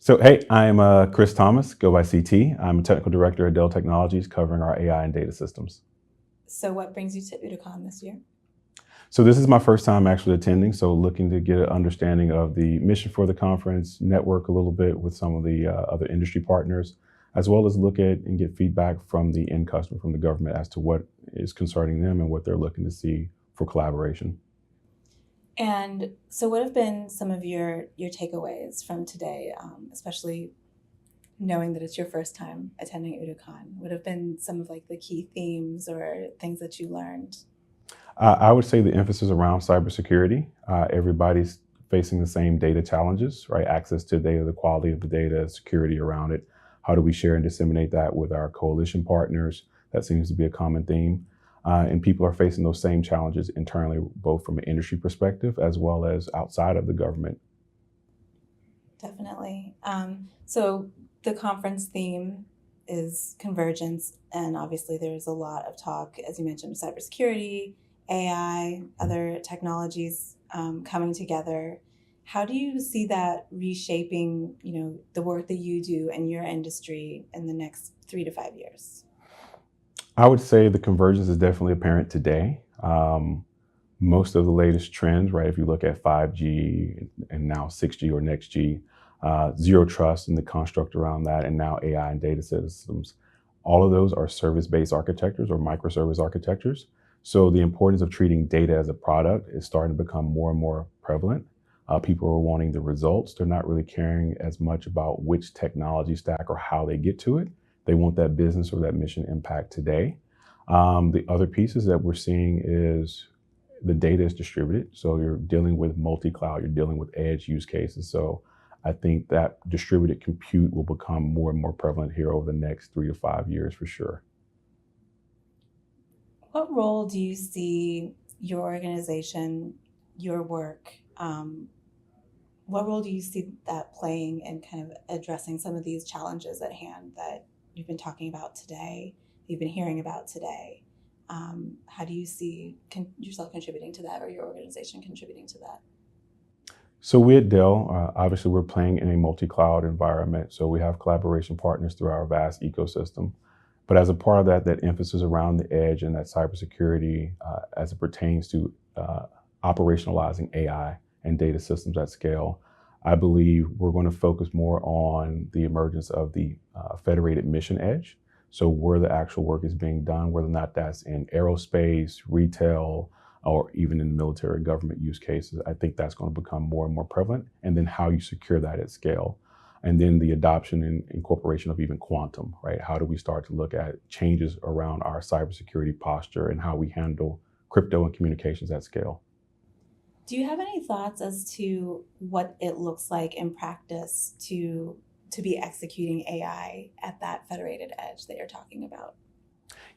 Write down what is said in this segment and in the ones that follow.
So, hey, I'm Chris Thomas, go by CT. I'm a technical director at Dell Technologies covering our AI and data systems. So what brings you to OODAcon this year? So this is my first time actually attending, so looking to get an understanding of the mission for the conference, network a little bit with some of the other industry partners, as well as look at and get feedback from the end customer, from the government as to what is concerning them and what they're looking to see for collaboration. And so what have been some of your takeaways from today, especially knowing that it's your first time attending OODAcon? What have been some of like the key themes or things that you learned? I would say the emphasis around cybersecurity. Everybody's facing the same data challenges, right? Access to data, the quality of the data, security around it. How do we share and disseminate that with our coalition partners? That seems to be a common theme. And people are facing those same challenges internally, both from an industry perspective as well as outside of the government. Definitely. So the conference theme is convergence, and obviously there's a lot of talk, as you mentioned, cybersecurity, AI, other technologies coming together. How do you see that reshaping, the work that you do in your industry in the next 3 to 5 years? I would say the convergence is definitely apparent today. Most of the latest trends, right? If you look at 5G and now 6G or next G, zero trust and the construct around that, and now AI and data systems, all of those are service-based architectures or microservice architectures. So the importance of treating data as a product is starting to become more and more prevalent. People are wanting the results. They're not really caring as much about which technology stack or how they get to it. They want that business or that mission impact today. The other pieces that we're seeing is the data is distributed. So you're dealing with multi-cloud, you're dealing with edge use cases. So I think that distributed compute will become more and more prevalent here over the next 3 to 5 years for sure. What role do you see your organization, your work, what role do you see that playing in kind of addressing some of these challenges at hand that you've been talking about today, you've been hearing about today? How do you see yourself contributing to that, or your organization contributing to that? So we at Dell, obviously we're playing in a multi-cloud environment. So we have collaboration partners through our vast ecosystem. But as a part of that, that emphasis around the edge and that cybersecurity as it pertains to operationalizing AI and data systems at scale, I believe we're going to focus more on the emergence of the federated mission edge. So where the actual work is being done, whether or not that's in aerospace, retail, or even in military government use cases, I think that's going to become more and more prevalent. And then how you secure that at scale. And then the adoption and incorporation of even quantum, right? How do we start to look at changes around our cybersecurity posture and how we handle crypto and communications at scale? Do you have any thoughts as to what it looks like in practice to be executing AI at that federated edge that you're talking about?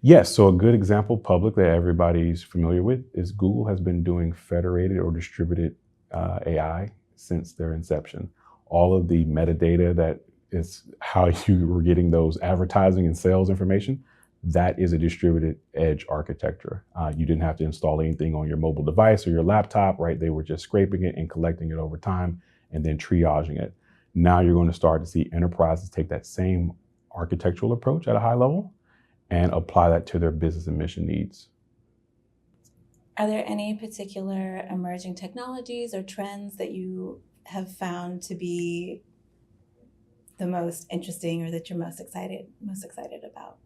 Yes, so a good example public that everybody's familiar with is Google has been doing federated or distributed AI since their inception. All of the metadata that is how you were getting those advertising and sales information, that is a distributed edge architecture. You didn't have to install anything on your mobile device or your laptop, right? They were just scraping it and collecting it over time and then triaging it. Now you're going to start to see enterprises take that same architectural approach at a high level and apply that to their business and mission needs. Are there any particular emerging technologies or trends that you have found to be the most interesting, or that you're most excited about?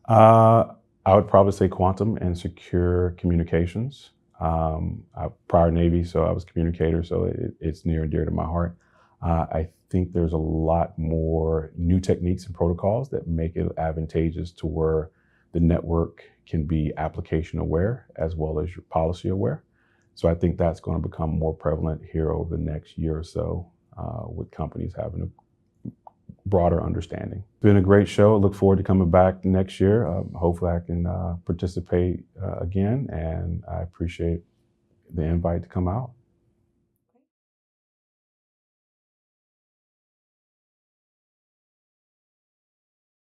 I would probably say quantum and secure communications. Prior Navy, so I was a communicator, so it's near and dear to my heart. I think there's a lot more new techniques and protocols that make it advantageous to where the network can be application aware as well as your policy aware. So I think that's going to become more prevalent here over the next year or so with companies having a broader understanding. It's been a great show. I look forward to coming back next year. Hopefully I can participate again, and I appreciate the invite to come out.